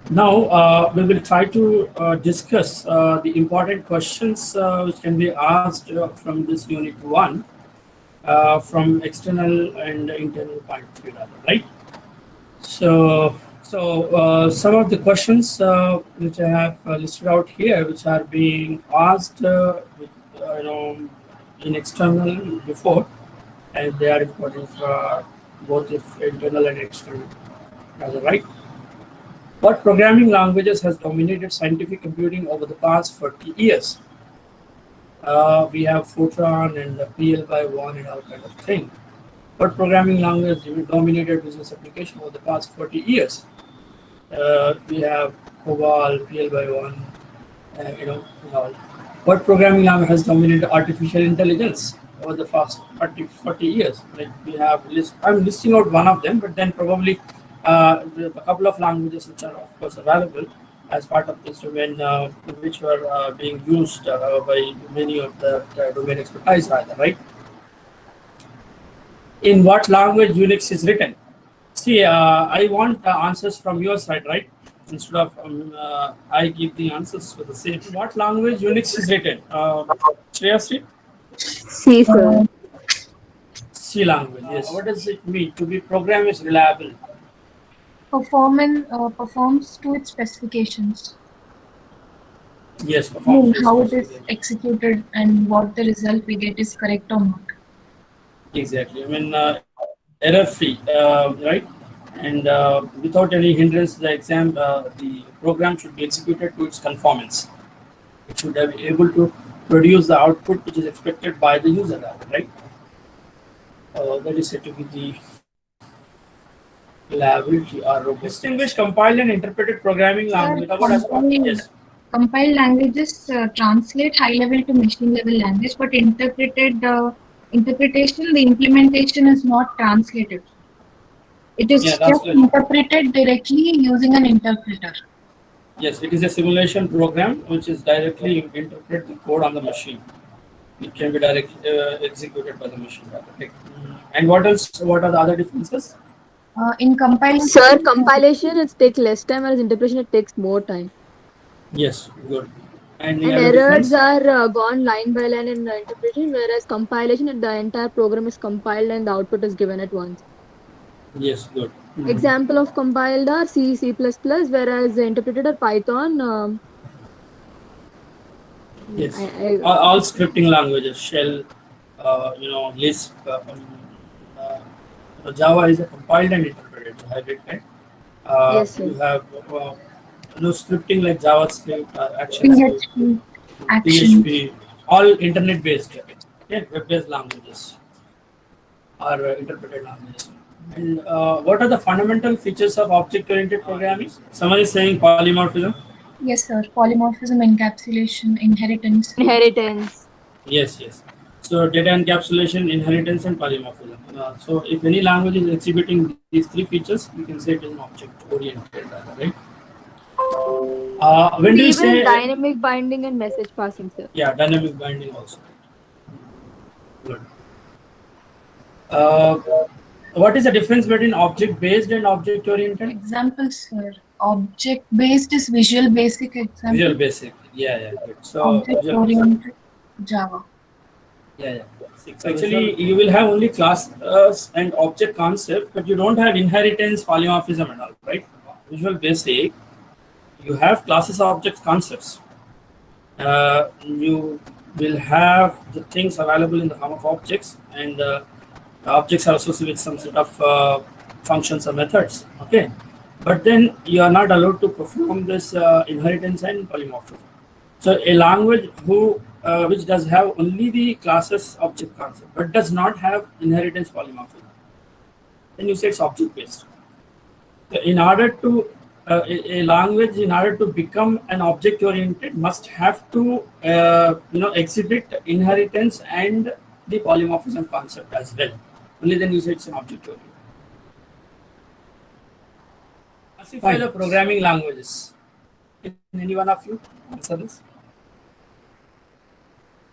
Now, we will try to discuss the important questions which can be asked from this unit 1 from external and internal point of view, rather, right? So, some of the questions which I have listed out here, which are being asked, in external before, and they are important for both if internal and external, rather, right? What programming languages has dominated scientific computing over the past 40 years? We have Fortran and PL by 1 and all kind of thing. What programming language dominated business application over the past 40 years? We have COBOL, PL by 1, and all. What programming language has dominated artificial intelligence over the past 40 years? Like we have I'm listing out one of them, but then probably a couple of languages which are of course available as part of this domain, which were being used by many of the domain expertise rather, right? In what language Unix is written? See, I want answers from your side, right? Instead of I give the answers for the same. What language Unix is written? Shreyasri? C, sir. C language, yes. What does it mean? To be program is reliable. Performs to its specifications. Yes, I mean, performs to how it is specification. executed and what the result we get is correct or not. Exactly. I mean, error free, right? And without any hindrance, the program should be executed to its conformance. It should be able to produce the output which is expected by the user, right? That is said to be the reliability or robust. Distinguish compiled and interpreted programming language. Yes. Compiled languages translate high level to machine level language, but interpretation, the implementation is not translated. It is just interpreted directly using an interpreter. Yes, it is a simulation program which is directly interpret the code on the machine. It can be directly executed by the machine. Right? And what else? What are the other differences? In compilation, Sir, compilation it takes less time, whereas interpretation it takes more time. Yes, good. And errors are gone line by line in interpretation, whereas compilation, the entire program is compiled and the output is given at once. Yes, good. Example of compiled are C, C++, whereas interpreted are Python. Yes, all scripting languages, Shell, Lisp, Java is a compiled and interpreted hybrid, right? Yes, sir. You have scripting like JavaScript, ActionScript, PHP, all internet-based, web-based languages or interpreted languages. And what are the fundamental features of object-oriented programming? Someone is saying polymorphism. Yes, sir. Polymorphism, encapsulation, inheritance. Yes. So data encapsulation, inheritance, and polymorphism. So if any language is exhibiting these three features, you can say it is an object-oriented, right? When do you say dynamic binding and message passing, sir? Yeah, dynamic binding also. Good. What is the difference between object-based and object-oriented? Examples, sir. Object-based is Visual Basic example. Visual Basic, yeah, good. So object-oriented Java. Yeah. So actually, you will have only class and object concept, but you don't have inheritance, polymorphism, and all, right? Visual Basic, you have classes, objects, concepts. You will have the things available in the form of objects, and objects are associated with some sort of functions or methods. Okay, but then you are not allowed to perform this inheritance and polymorphism. So a language which does have only the classes object concept but does not have inheritance polymorphism, then you say it's object based. So in order to a language, in order to become an object oriented, must have to exhibit inheritance and the polymorphism concept as well. Only then you say it's an object oriented. Classify the programming languages. Can any one of you answer this?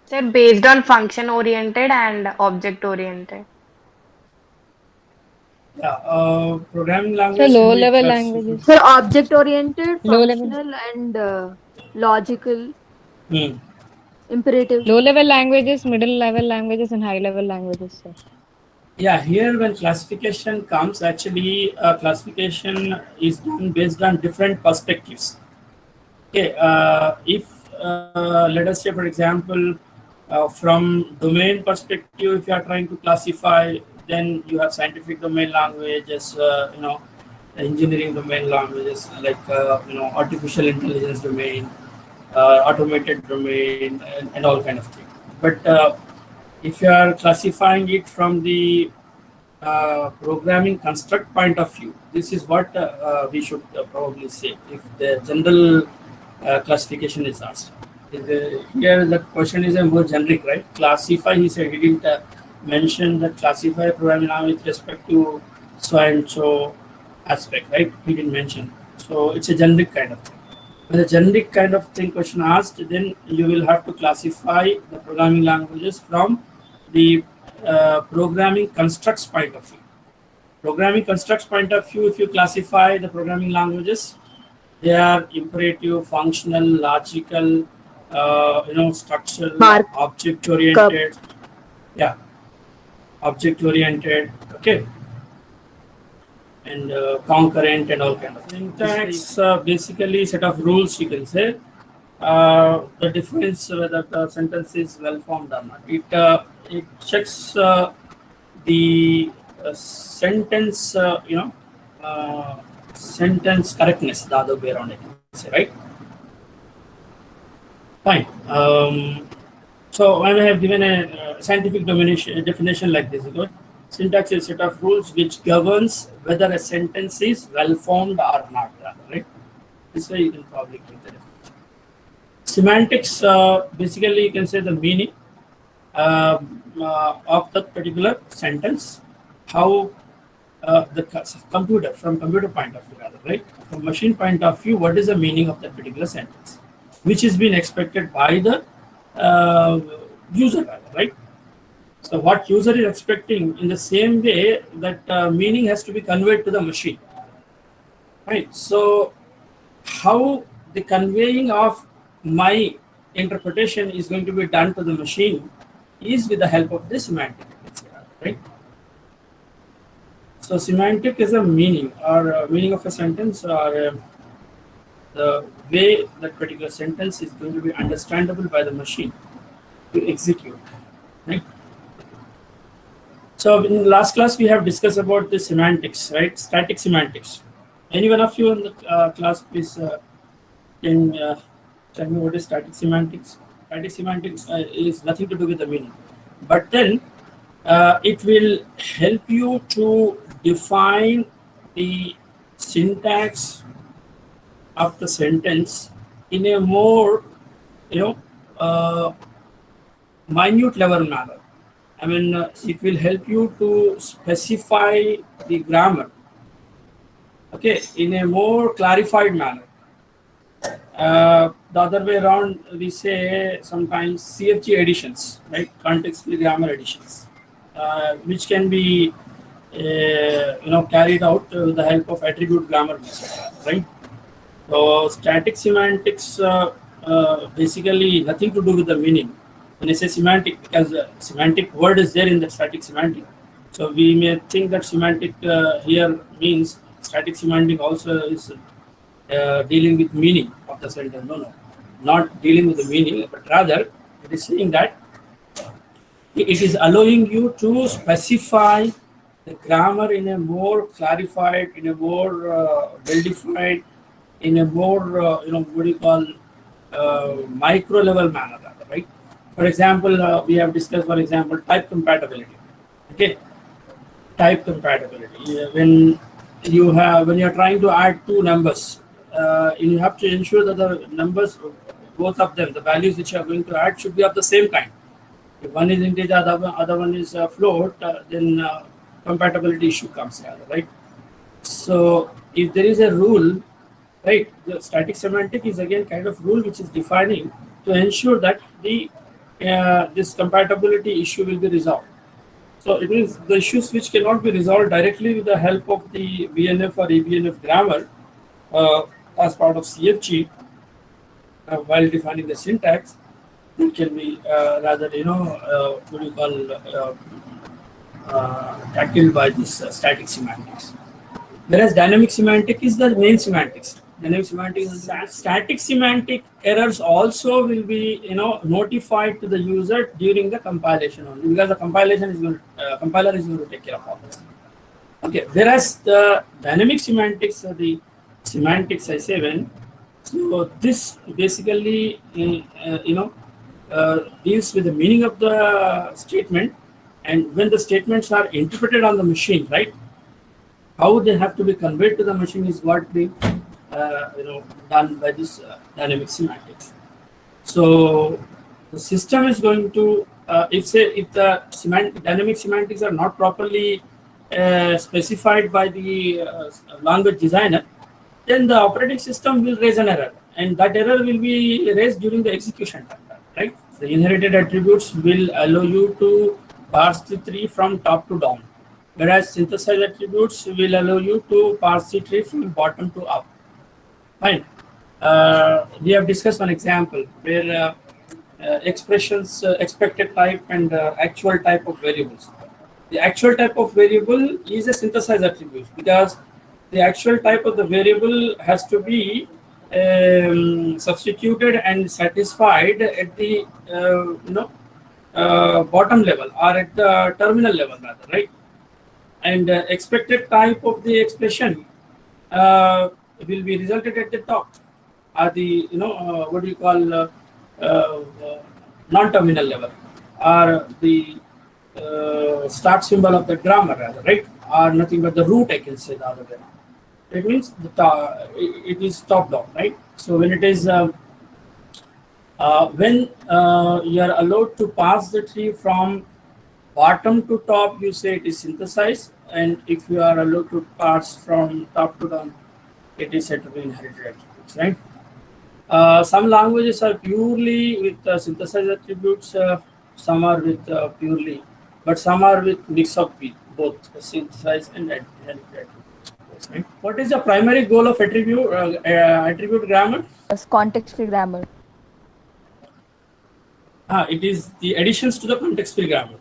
Sir, based on function oriented and object oriented. Yeah, programming So language low can be level classified. languages. So object oriented, Low level. functional, and logical, Hmm. imperative. Low level languages, middle level languages, and high level languages, sir. Yeah, here when classification comes, actually classification is done based on different perspectives. Okay, if let us say, for example, from domain perspective, if you are trying to classify, then you have scientific domain languages, engineering domain languages like artificial intelligence domain, automated domain, and all kind of thing. But if you are classifying it from the programming construct point of view, this is what we should probably say if the general classification is asked. Here the question is a more generic, right? Classify, he said he didn't mention that classify programming language with respect to so and so aspect, right? He didn't mention. So it's a generic kind of thing. When the generic kind of thing question asked, then you will have to classify the programming languages from the programming constructs point of view. Programming constructs point of view, if you classify the programming languages, they are imperative, functional, logical, structural, Mark object up. oriented. Yeah, object oriented. Okay, and concurrent and all kind of syntax. Basically, set of rules you can say. The difference whether the sentence is well formed or not. It checks the sentence, sentence correctness the other way around. I can say, right? Fine. So I have given a scientific definition like this. Good. Syntax is a set of rules which governs whether a sentence is well formed or not. Right. This way you can probably get the definition. Semantics, basically you can say the meaning of the particular sentence, how the computer, from computer point of view rather, right? From machine point of view, what is the meaning of that particular sentence, which is being expected by the user rather, right? So what user is expecting, in the same way that meaning has to be conveyed to the machine, right? So how the conveying of my interpretation is going to be done to the machine is with the help of the semantic, right? So semantic is a meaning or meaning of a sentence, or the way that particular sentence is going to be understandable by the machine to execute, right? So in the last class we have discussed about the semantics, right? Static semantics. Any one of you in the class, please can tell me what is static semantics? Static semantics is nothing to do with the meaning, but then it will help you to define the syntax of the sentence in a more, minute level manner. I mean, it will help you to specify the grammar, okay, in a more clarified manner. The other way around, we say sometimes CFG additions, right? Context-free grammar additions, which can be, carried out with the help of attribute grammar, right? So static semantics, basically nothing to do with the meaning. When I say semantic, because semantic word is there in the static semantic, so we may think that semantic here means static semantic also is dealing with meaning of the sentence. No, not dealing with the meaning, but rather it is saying that it is allowing you to specify the grammar in a more clarified, in a more well-defined, in a more, what do you call, micro level manner, rather, right? For example, we have discussed, for example, type compatibility. Okay, type compatibility. When you are trying to add two numbers, you have to ensure that the numbers, both of them, the values which you are going to add should be of the same kind. If one is integer, other one is float, then compatibility issue comes here, right? So if there is a rule, right, the static semantic is again kind of rule which is defining to ensure that the this compatibility issue will be resolved. So it means the issues which cannot be resolved directly with the help of the BNF or eBNF grammar as part of CFG while defining the syntax, it can be rather, what do you call, tackled by this static semantics. Whereas dynamic semantic is the main semantics. Dynamic semantics is static semantic errors also will be notified to the user during the compilation only, because the compilation is going to, compiler is going to take care of all this. Okay. Whereas the dynamic semantics or the semantics I7, so this basically deals with the meaning of the statement, and when the statements are interpreted on the machine, right? How they have to be conveyed to the machine is what being done by this dynamic semantics. So the system is going to if the dynamic semantics are not properly specified by the language designer, then the operating system will raise an error, and that error will be raised during the execution time, right? The inherited attributes will allow you to parse the tree from top to down, whereas synthesized attributes will allow you to parse the tree from bottom to up. Fine. We have discussed one example where expressions, expected type and actual type of variables. The actual type of variable is a synthesized attribute, because the actual type of the variable has to be substituted and satisfied at the bottom level or at the terminal level rather, right? And expected type of the expression will be resulted at the top, or the what do you call non-terminal level, or the start symbol of the grammar rather, right? Or nothing but the root, I can say the other way. It means it is top down, right? So when it is when you are allowed to pass the tree from bottom to top, you say it is synthesized, and if you are allowed to pass from top to down, it is said to be inherited attributes, right? Some languages are purely with synthesized attributes, some are with purely, but some are with mix of both synthesized and inherited attributes. Right? What is the primary goal of attribute grammar? Context-free grammar. It is the additions to the context-free grammar.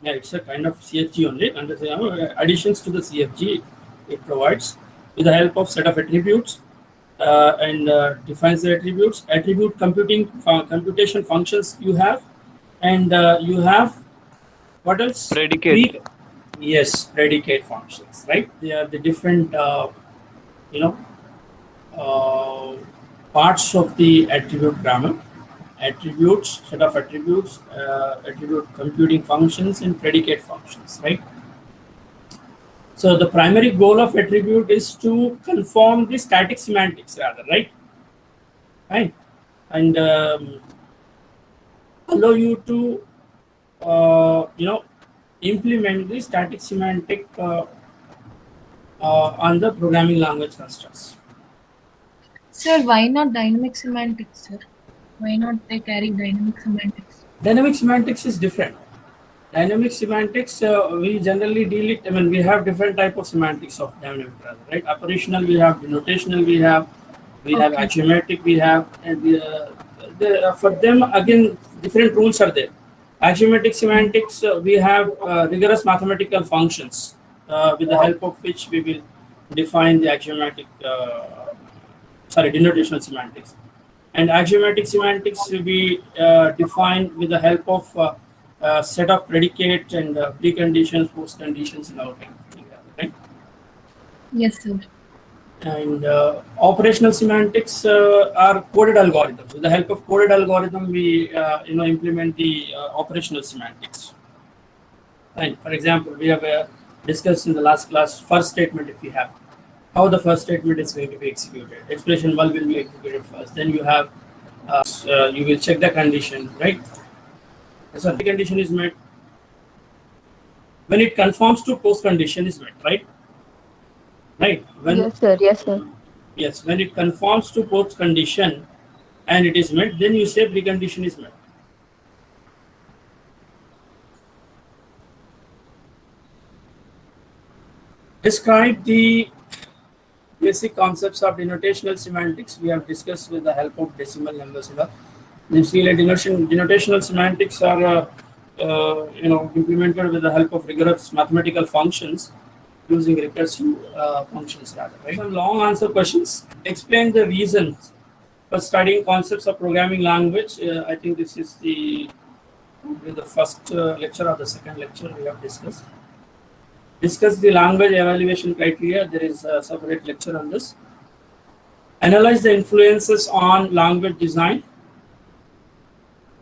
Yeah, it's a kind of CFG only. And additions to the CFG it provides with the help of set of attributes and defines the attributes. Attribute computation functions you have, and you have what else? Predicate. Yes, predicate functions, right? They are the different, parts of the attribute grammar. Attributes, set of attributes, attribute computing functions, and predicate functions, right? So the primary goal of attribute is to conform the static semantics rather, right? Right? And allow you to, implement the static semantic on the programming language constructs. Sir, why not dynamic semantics, sir? Why not they carry dynamic semantics? Dynamic semantics is different. Dynamic semantics, we generally deal it, we have different type of semantics of dynamic, right? Operational we have, denotational we have axiomatic we have, and for them again different rules are there. Axiomatic semantics, we have rigorous mathematical functions with the help of which we will define the axiomatic, denotational semantics. And axiomatic semantics will be defined with the help of a set of predicate and preconditions, postconditions, and all kind of thing, right? Yes, sir. And operational semantics are coded algorithms. With the help of coded algorithm, we implement the operational semantics. And for example, we have discussed in the last class first statement. If we have how the first statement is going to be executed, expression 1 will be executed first. Then you have you will check the condition, right? So the condition is met when it conforms to post condition is met, right? Right. Yes, sir. Yes, sir. Yes, when it conforms to post condition and it is met, then you say precondition is met. Describe the basic concepts of denotational semantics. We have discussed with the help of decimal numbers. You see, like denotational semantics are implemented with the help of rigorous mathematical functions using recursive functions rather. Right? Some long answer questions. Explain the reasons for studying concepts of programming language. I think this is probably the first lecture or the second lecture we have discussed. Discuss the language evaluation criteria. There is a separate lecture on this. Analyze the influences on language design.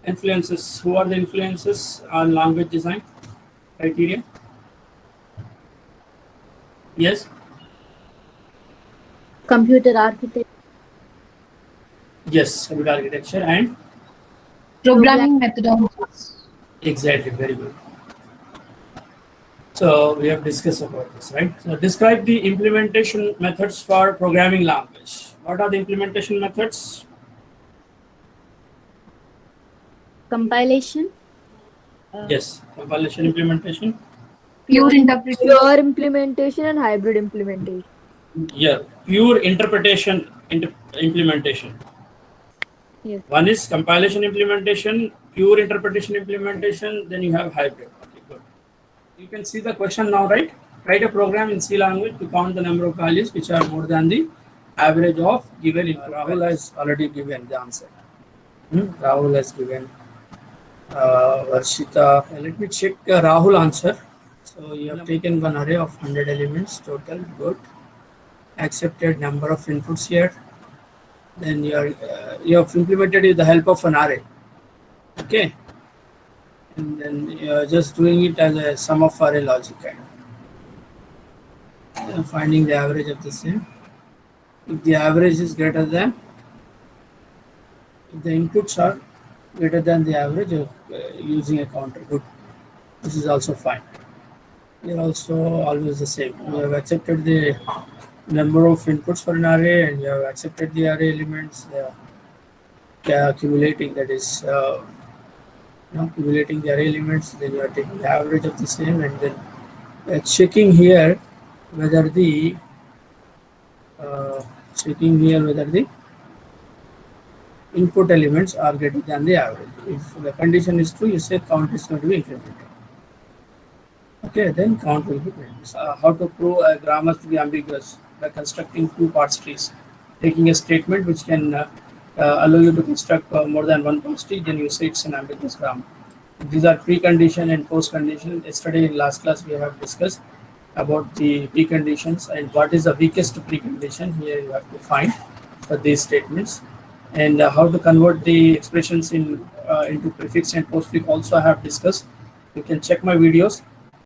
Influences. Who are the influences on language design criteria? Yes. Computer architecture. Yes, computer architecture and Programming methodologies. exactly, very good. So we have discussed about this, right? So describe the implementation methods for programming language. What are the implementation methods? Compilation. Yes, compilation, implementation. Pure interpretation. Pure implementation and hybrid implementation. Yeah, pure interpretation implementation. Yes. One is compilation implementation, pure interpretation implementation, then you have hybrid. Okay, good. You can see the question now, right? Write a program in C language to count the number of values which are more than the average of given input. Rahul has already given the answer. Rahul has given. Varshita, let me check Rahul answer. So you have taken one array of 100 elements total. Good. Accepted number of inputs here. Then you have implemented with the help of an array. Okay. And then you are just doing it as a sum of array logic kind. Finding the average of the same. If the average is greater than, if the inputs are greater than the average of using a counter. Good. This is also fine. Here also always the same. You have accepted the number of inputs for an array and you have accepted the array elements. Accumulating, that is accumulating the array elements. Then you are taking the average of the same and then checking here whether the input elements are greater than the average. If the condition is true, you say count is going to be incremented. Okay, then count will be great. How to prove a grammar to be ambiguous? By constructing two parse trees. Taking a statement which can allow you to construct more than one parse tree, then you say it's an ambiguous grammar. These are precondition and post-condition. Yesterday in last class we have discussed about the preconditions and what is the weakest precondition. Here you have to find for these statements. And how to convert the expressions into prefix and postfix also I have discussed. You can check my videos.